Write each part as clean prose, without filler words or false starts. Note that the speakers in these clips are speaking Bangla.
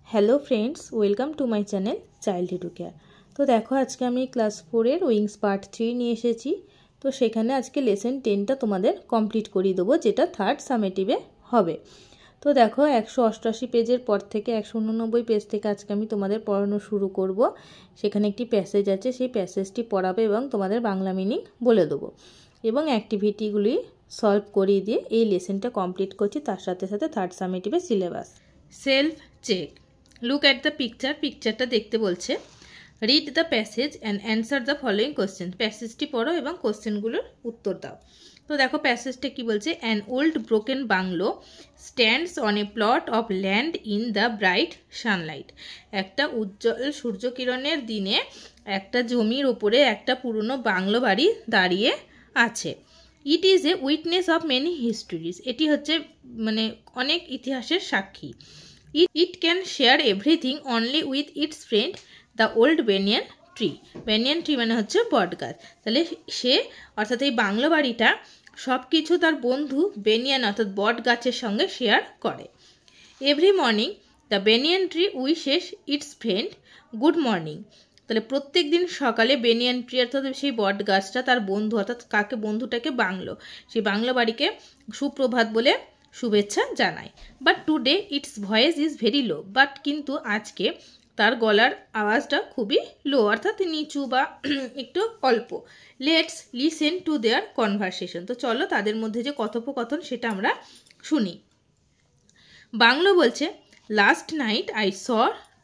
Hello friends welcome to my channel childhood care. तो देखो आज के आमी क्लास 4 उइंग्स पार्ट 3 নিয়ে এসেছি। তো সেখানে আজকে লেসন 10টা তোমাদের কমপ্লিট করিয়ে দেবো, যেটা থার্ড সামেটিভে হবে। তো দেখো 188 পেজের পর থেকে 189 পেজ থেকে আজকে আমি তোমাদের পড়ানো শুরু করব। সেখানে একটি প্যাসেজ আছে, সেই প্যাসেজটি পড়াবে এবং তোমাদের বাংলা মিনিং বলে দেবো এবং অ্যাক্টিভিটিগুলি সলভ করিয়ে দিয়ে এই লেসনটা কমপ্লিট করছি, তার সাথে সাথে থার্ড সামেটিভে syllabus. Self check. Look at the পিকচারটা দেখতে বলছে। Read the passage and answer the following question. প্যাসেজটি পড়ো এবং কোশ্চেনগুলোর উত্তর দাও। তো দেখো প্যাসেজটা কি বলছে। An old broken bungalow stands on a plot of land in the bright Sunlight. একটা উজ্জ্বল সূর্যকিরণের দিনে একটা জমির ওপরে একটা পুরনো বাংলো বাড়ি দাঁড়িয়ে আছে। ইট is A witness of many histories. এটি হচ্ছে মানে অনেক ইতিহাসের সাক্ষী। It can share everything only with its friend the old banyan tree. banyan tree মানে হচ্ছে বট গাছ। তাহলে সে অর্থাৎ এই বাংলো বাড়িটা সব কিছু তার বন্ধু বেনিয়ান অর্থাৎ বট গাছের সঙ্গে শেয়ার করে। Every morning the banyan tree wishes it's friend good morning. তাহলে প্রত্যেক দিন সকালে বেনিয়ান ট্রি অর্থাৎ সেই বট গাছটা তার বন্ধু অর্থাৎ বন্ধুটাকে সেই বাংলো বাড়িকে সুপ্রভাত বলে শুভেচ্ছা জানায়। But today it's voice is very low. But কিন্তু আজকে তার গলার আওয়াজটা খুবই লো অর্থাৎ নিচু বা একটু অল্প। Let's listen to their conversation. তো চলো তাদের মধ্যে যে কথোপকথন সেটা আমরা শুনি। বাংলো বলছে, last night I saw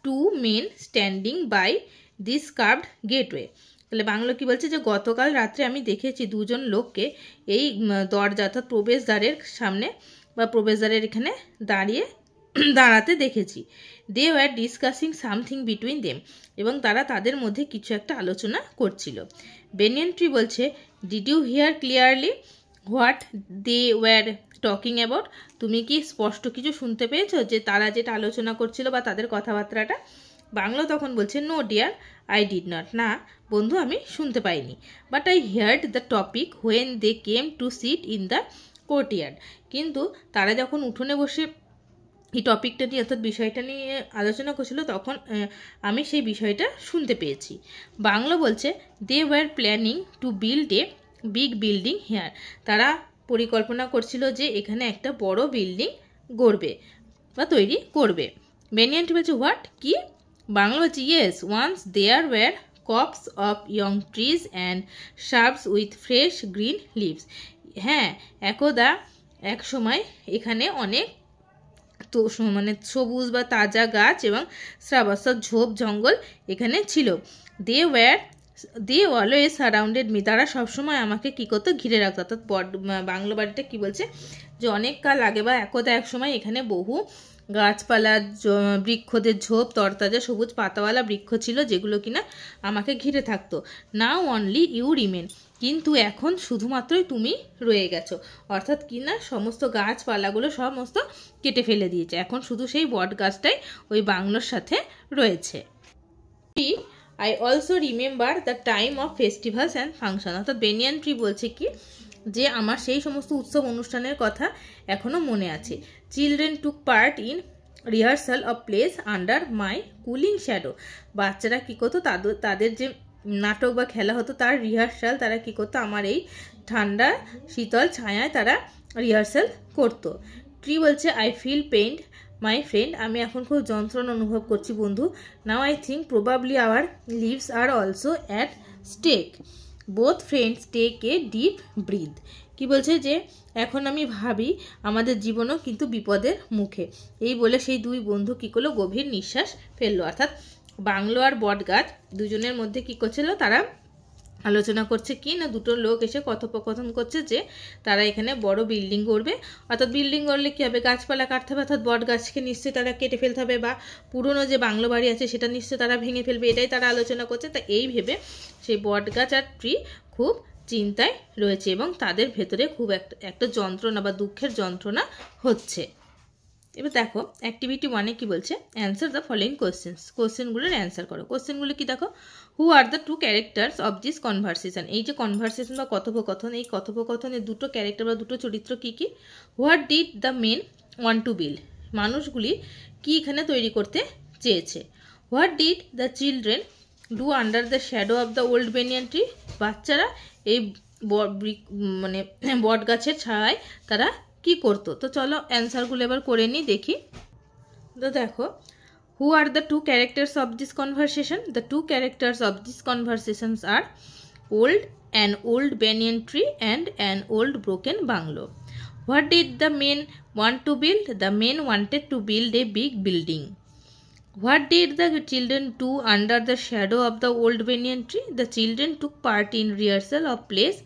two men standing by this curved gateway. তাহলে বাংলো কি বলছে যে গতকাল রাত্রে আমি দেখেছি দুজন লোককে এই দরজা অর্থাৎ প্রবেশদ্বারের সামনে বা প্রবেশদ্বারের এখানে দাঁড়াতে দেখেছি। They were discussing something between them. এবং তারা তাদের মধ্যে কিছু একটা আলোচনা করছিল। বেনিয়ান ট্রি বলছে, did you hear clearly what they were talking about. তুমি কি স্পষ্ট কিছু শুনতে পেয়েছো যে তারা যেটা আলোচনা করছিল বা তাদের কথাবার্তাটা? বাংলো তখন বলছে, no dear I did not. না বন্ধু, আমি শুনতে পাইনি। But I heard the topic when they came to sit in the courtyard. কিন্তু তারা যখন উঠোনে বসে এই টপিকটা নিয়ে অর্থাৎ বিষয়টা নিয়ে আলোচনা করছিল তখন আমি সেই বিষয়টা শুনতে পেয়েছি। বাংলো বলছে, they were planning to build a big building here. তারা পরিকল্পনা করছিল যে এখানে একটা বড় বিল্ডিং গড়বে বা তৈরি করবে। বেনিয়ান ট্রি বলছে, হোয়াট কি? বাংলা বলছে, yes once there were copse of young trees and shrubs with fresh green leaves. হ্যাঁ, একদা এক সময় এখানে অনেক মানে সবুজ বা তাজা গাছ এবং শ্রাব অর্থাৎ ঝোপ জঙ্গল এখানে ছিল। They always surrounded me. তারা সবসময় আমাকে কী করতো, ঘিরে রাখতো। অর্থাৎ বাংলো বাড়িটা কী বলছে যে অনেক কাল আগে বা এক সময় এখানে বহু গাছপালা বৃক্ষদের ঝোপ তরতাজা সবুজ পাতাওয়ালা বৃক্ষ ছিল যেগুলো কিনা আমাকে ঘিরে থাকতো। নাও অনলি ইউ রিমেন। কিন্তু এখন শুধুমাত্রই তুমি রয়ে গেছো। অর্থাৎ কিনা সমস্ত গাছপালাগুলো সমস্ত কেটে ফেলে দিয়েছে, এখন শুধু সেই বট গাছটাই ওই বাংলোর সাথে রয়েছে। I also remember the time of festivals and function. অর্থাৎ বেনিয়ান ট্রি বলছে কি যে আমার সেই সমস্ত উৎসব অনুষ্ঠানের কথা এখনও মনে আছে। Children took part in rehearsal of place under my cooling shadow. বাচ্চারা কী করতো, তাদের যে নাটক বা খেলা হতো তার রিহার্সাল তারা কী করতো আমার এই ঠান্ডা শীতল ছায়ায় তারা রিহার্সাল করতো। ট্রি বলছে, I feel pained my friend. আমি এখন খুব যন্ত্রণা অনুভব করছি বন্ধু। Now I think probably our lives are also at stake. Both friends take a deep breath. কি বলছে যে এখন আমি ভাবি আমাদের জীবনও কিন্তু বিপদের মুখে। এই বলে সেই দুই বন্ধু কী করলো, গভীর নিঃশ্বাস ফেললো। অর্থাৎ বাংলো আর বট গাছ দুজনের মধ্যে কী করছিল, তারা আলোচনা করছে কি না, দুটো লোক এসে কথোপকথন করছে যে তারা এখানে বড় বিল্ডিং করবে। অর্থাৎ বিল্ডিং করলে কী হবে, গাছপালা কাটতে হবে, অর্থাৎ বট গাছকে নিশ্চয়ই তারা কেটে ফেলতে হবে বা পুরনো যে বাংলো বাড়ি আছে সেটা নিশ্চয়ই তারা ভেঙে ফেলবে, এটাই তারা আলোচনা করছে। তা এই ভেবে সেই বট গাছ আর ট্রি খুব চিন্তায় রয়েছে এবং তাদের ভেতরে খুব একটা যন্ত্রণা বা দুঃখের যন্ত্রণা হচ্ছে। এবার দেখো অ্যাক্টিভিটি 1-এ কী বলছে, অ্যান্সার দ্য ফলোয়িং কোশ্চেন্স। কোশ্চেনগুলোর অ্যান্সার করো। কোশ্চেনগুলো কি দেখো, who are the two characters of this conversation. এই যে কনভারসেশন বা কথোপকথন, এই কথোপকথনের দুটো ক্যারেক্টার বা দুটো চরিত্র কী কী? What did the men want to build. মানুষগুলি কি এখানে তৈরি করতে চেয়েছে। What did the children do under the shadow of the old banyan tree? বাচ্চারা এই মানে বট গাছের ছায়ায় তারা কি করতো? তো চলো অ্যান্সারগুলো এবার করে নিই, দেখি। তো দেখো, who are the two characters of this conversation? The two characters of these conversations are an old banyan tree and an old broken bungalow. What did the men want to build? The men wanted to build a big building. What did the children do under the shadow of the old banyan tree? The children took part in rehearsal of plays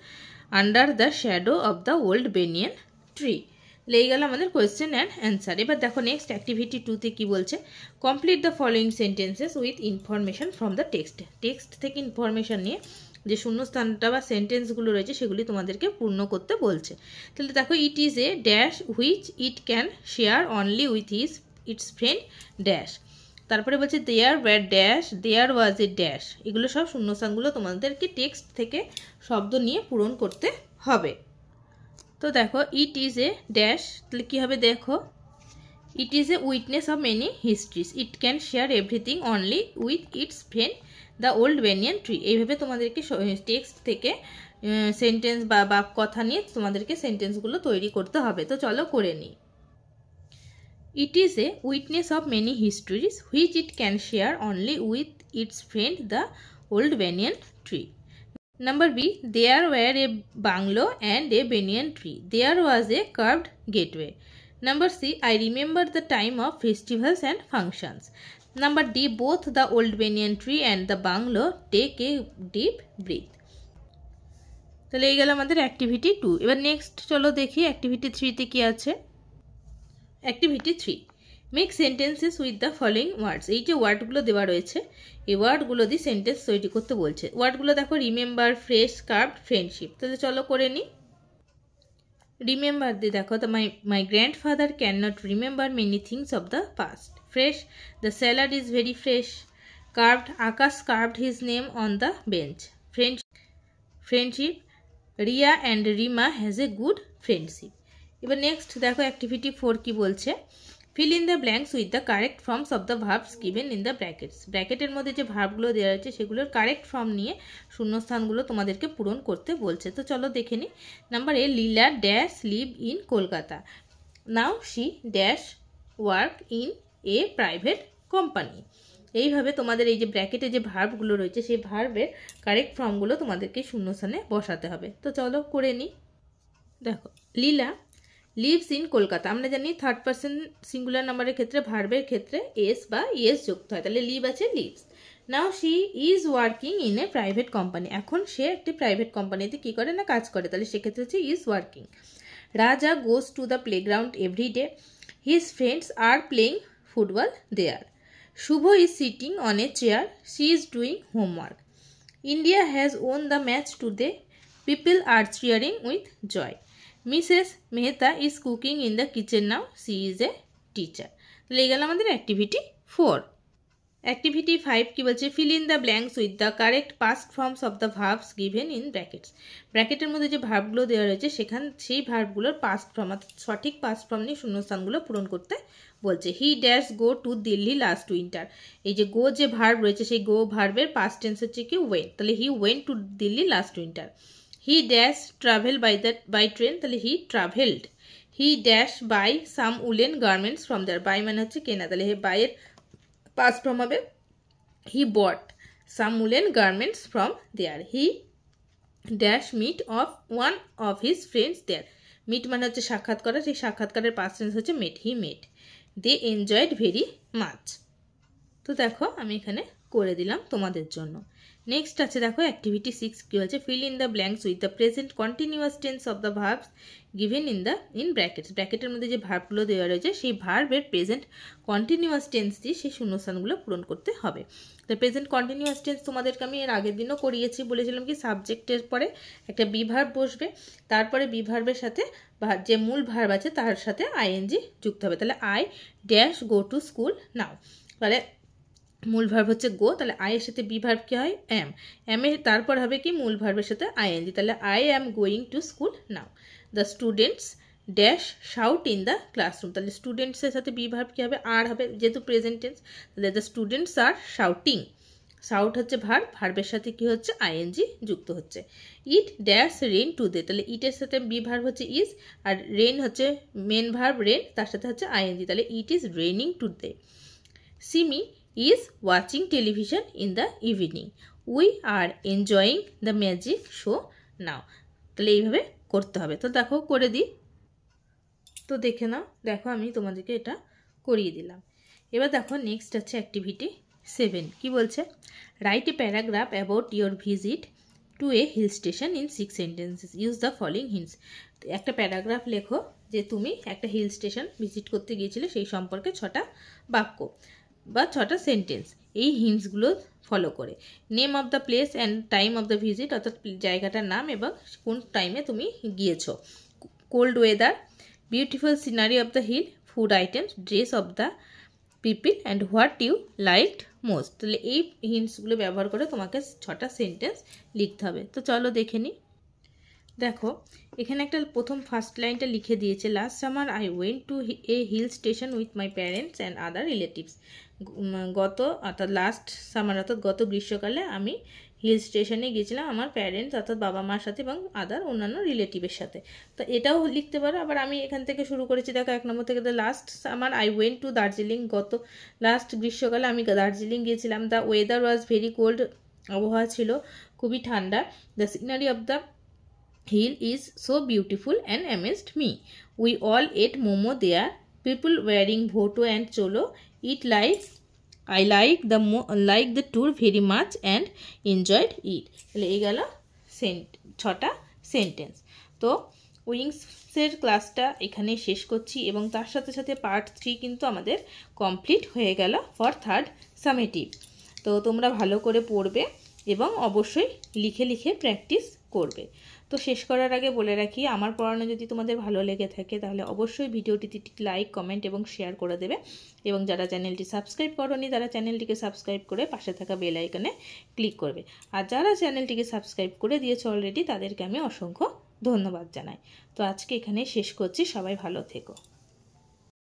under the shadow of the old banyan tree. লেগে গেল আমাদের কোয়েশ্চেন অ্যান্ড অ্যান্সার। এবার দেখো নেক্সট অ্যাক্টিভিটি 2-তে কী বলছে, complete the following sentences with information from the text. Text থেকে ইনফরমেশান নিয়ে যে শূন্যস্থানটা বা সেন্টেন্সগুলো রয়েছে সেগুলি তোমাদেরকে পূর্ণ করতে বলছে। তাহলে দেখো, it is a dash which it can share only with its friend dash. তারপরে বলছে there were dash, there was a dash. এগুলো সব শূন্যস্থানগুলো তোমাদেরকে টেক্সট থেকে শব্দ নিয়ে পূরণ করতে হবে। তো দেখো, ইট ইজ এ ড্যাশ, তাহলে কী হবে দেখো, it is A witness of many histories, it can share everything only with its friend the old banyan tree. এইভাবে তোমাদেরকে টেক্সট থেকে সেন্টেন্স বা কথা নিয়ে তোমাদেরকে সেন্টেন্সগুলো তৈরি করতে হবে। তো চলো করে নিই। ইট is A witness of many histories which it can share only with its friend the old banyan tree. Number B, there were a bungalow and a banyan tree. There was a curved gateway. Number C, I remember the time of festivals and functions. Number D, both the old banyan tree and the bungalow take a deep breath. তাহলে এই গেল আমাদের অ্যাক্টিভিটি 2। এবার নেক্সট চলো দেখি অ্যাক্টিভিটি 3-তে কি আছে। Activity 3, make sentences with the following words. এই যে ওয়ার্ডগুলো দেওয়া রয়েছে এই ওয়ার্ডগুলো দিয়ে সেন্টেন্স তৈরি করতে বলছে। ওয়ার্ডগুলো দেখো, রিমেম্বার, ফ্রেশ, কার্ভড, ফ্রেন্ডশিপ। তাহলে চলো করে নিই। রিমেম্বার দিয়ে দেখো, তো my grandfather can not remember many things of the past. Fresh, the salad is very fresh. Curved, Akash curved his name on the bench. Friendship, Riya and Rima has a good friendship. এবার নেক্সট দেখো অ্যাক্টিভিটি 4 কি বলছে, fill in the blanks with the correct forms of the verbs given in the brackets. ব্র্যাকেটের মধ্যে যে ভার্বগুলো দেওয়া রয়েছে সেগুলোর কারেক্ট ফর্ম নিয়ে শূন্যস্থানগুলো তোমাদেরকে পূরণ করতে বলছে। তো চলো দেখে নিই। Number A, Leela dash live in Kolkata. Now she dash work in a private company. এইভাবে তোমাদের এই যে ব্র্যাকেটে যে ভার্বগুলো রয়েছে সেই ভার্বের কারেক্ট ফর্মগুলো তোমাদেরকে শূন্যস্থানে বসাতে হবে। তো চলো করে নিই। দেখো, লীলা লিভস ইন কলকাতা। আমরা জানি থার্ড পার্সন সিঙ্গুলার নাম্বারের ক্ষেত্রে ভার্বের ক্ষেত্রে এস বা ইয়েস যুক্ত হয়, তাহলে লিভ আছে leaves. Now she is working in a private company. এখন সে একটি প্রাইভেট কোম্পানিতে কী করে না কাজ করে, তাহলে সেক্ষেত্রে হচ্ছে is working. Raja goes to the playground every day. His friends are playing football there. Shubho is sitting on a chair. She is doing homework. India has won the match today. People are cheering with joy. Mrs Mehta is cooking in the kitchen now. She is a teacher. তাহলে এই গেল আমাদের অ্যাক্টিভিটি 4। অ্যাক্টিভিটি 5 কি বলছে, fill in the blanks with the correct past forms of the verbs given in brackets. ব্র্যাকেটের মধ্যে যে ভার্বগুলো দেওয়া রয়েছে সেই ভার্বগুলোর পাস্ট ফর্ম অর্থাৎ সঠিক পাস্ট ফর্ম নিয়ে শূন্যস্থানগুলো পূরণ করতে বলছে। He dash go to Delhi last winter. এই যে গো যে ভার্ব রয়েছে সেই গো ভার্বের পাস্ট টেন্স হচ্ছে কি ওয়েন্ট, তাহলে he went to Delhi last winter. He dash travel by train, তাহলে he travelled. He dash buy some woollen garments from there. Buy মানে হচ্ছে কেনা, তাহলে হে বাইয়ের পাস্ট ফর্ম হবে he bought some woollen garments from there. He dash meet of one of his friends there. Meet মানে হচ্ছে সাক্ষাৎ করা, সেই সাক্ষাৎকারের পাস্ট টেন্স হচ্ছে met, he met. They enjoyed very much. তো দেখো আমি এখানে করে দিলাম তোমাদের জন্য। নেক্সট আছে দেখো অ্যাক্টিভিটি 6 কি হচ্ছে, fill in the blanks with the present continuous tense of the verbs given in brackets. ব্র্যাকেটের মধ্যে যে ভার্বগুলো দেওয়া রয়েছে সেই ভার্বের প্রেজেন্ট কন্টিনিউয়াস টেন্স দিয়ে সেই শূন্যস্থানগুলো পূরণ করতে হবে। তো প্রেজেন্ট কন্টিনিউয়াস টেন্স তোমাদেরকে আমি এর আগের দিনও করিয়েছি, বলেছিলাম কি সাবজেক্টের পরে একটা বি ভার্ব বসবে, তারপরে বি ভার্বের সাথে যে মূল ভার্ব আছে তার সাথে আইএনজি যুক্ত হবে। তাহলে I dash go to school নাও, তাহলে মূল ভার্ব হচ্ছে গো, তাহলে আই এর সাথে বি ভার্ব কি হয় এম, এম এর তারপর হবে কি মূল ভার্বের সাথে আইএনজি, তাহলে I am going to school now. The students dash shout in the classroom. তাহলে স্টুডেন্টসের সাথে বি ভার্ব কী হবে? আর হবে, যেহেতু প্রেজেন্ট টেন্স। তাহলে the students are shouting. Shout হচ্ছে ভার্ব, ভার্বের সাথে কি হচ্ছে? আইএনজি যুক্ত হচ্ছে। It dash rain today. তাহলে ইটের সাথে বি ভার্ব হচ্ছে ইজ, আর রেন হচ্ছে মেন ভার্ব রেন, তার সাথে হচ্ছে আইএনজি। তাহলে it is raining today. Simi is watching television in the evening. We are enjoying the magic show now. তাহলে এইভাবে করতে হবে। তো দেখো করে দিই, তো দেখে নাও। দেখো আমি তোমাদেরকে এটা করিয়ে দিলাম। এবার দেখো নেক্সট হচ্ছে অ্যাক্টিভিটি 7। কি বলছে? Write a paragraph about your visit to a hill station in 6 sentences. Use the following hints. একটা প্যারাগ্রাফ লেখো যে তুমি একটা হিল স্টেশন ভিজিট করতে গিয়েছিলে সেই সম্পর্কে 6টা বাক্য বা 6টা সেন্টেন্স এই হিন্টসগুলো ফলো করে। Name of the place and time of the visit, অর্থাৎ জায়গাটার নাম এবং কোন টাইমে তুমি গিয়েছো। Cold weather, beautiful scenery of the hill, food items, dress of the people and what you liked most. তাহলে এই হিন্টসগুলো ব্যবহার করে তোমাকে 6টা সেন্টেন্স লিখতে হবে। তো চলো দেখে নিই। দেখো এখানে একটা প্রথম ফার্স্ট লাইনটা লিখে দিয়েছে, last summer I went to a hill station with my parents and other relatives. অর্থাৎ লাস্ট সামার অর্থাৎ গত গ্রীষ্মকালে আমি হিল স্টেশনে গিয়েছিলাম আমার প্যারেন্টস অর্থাৎ বাবা মার সাথে এবং আদার অন্যান্য রিলেটিভের সাথে। তো এটাও লিখতে পারো। আবার আমি এখান থেকে শুরু করেছি, দেখো 1 নম্বর থেকে, the last summer I went two Darjeeling. Last গ্রীষ্মকালে আমি দার্জিলিং গিয়েছিলাম। The weather was very cold, আবহাওয়া ছিল খুবই ঠান্ডা। The scenery of the hill is so beautiful and amazed me. We all ate momo there. People wearing bhoto and cholo. I like the tour very much and enjoyed it. তাহলে এই গেল 6টা সেন্টেন্স। তো উইংসের ক্লাসটা এখানে শেষ করছি এবং তার সাথে সাথে পার্ট 3 কিন্তু আমাদের কমপ্লিট হয়ে গেল ফর 3rd সামেটিভ। তো তোমরা ভালো করে পড়বে এবং অবশ্যই লিখে লিখে প্র্যাকটিস করবে। তো শেষ করার আগে বলে রাখি, আমার পড়ানো যদি তোমাদের ভালো লেগে থাকে তাহলে অবশ্যই ভিডিওটিতে লাইক, কমেন্ট এবং শেয়ার করে দেবে। এবং যারা চ্যানেলটি সাবস্ক্রাইব করোনি তারা চ্যানেলটিকে সাবস্ক্রাইব করে পাশে থাকা বেল আইকনে ক্লিক করবে। আর যারা চ্যানেলটিকে সাবস্ক্রাইব করে দিয়েছে অলরেডি তাদেরকে আমি অসংখ্য ধন্যবাদ জানাই। তো আজকে এখানে শেষ করছি। সবাই ভালো থেকো।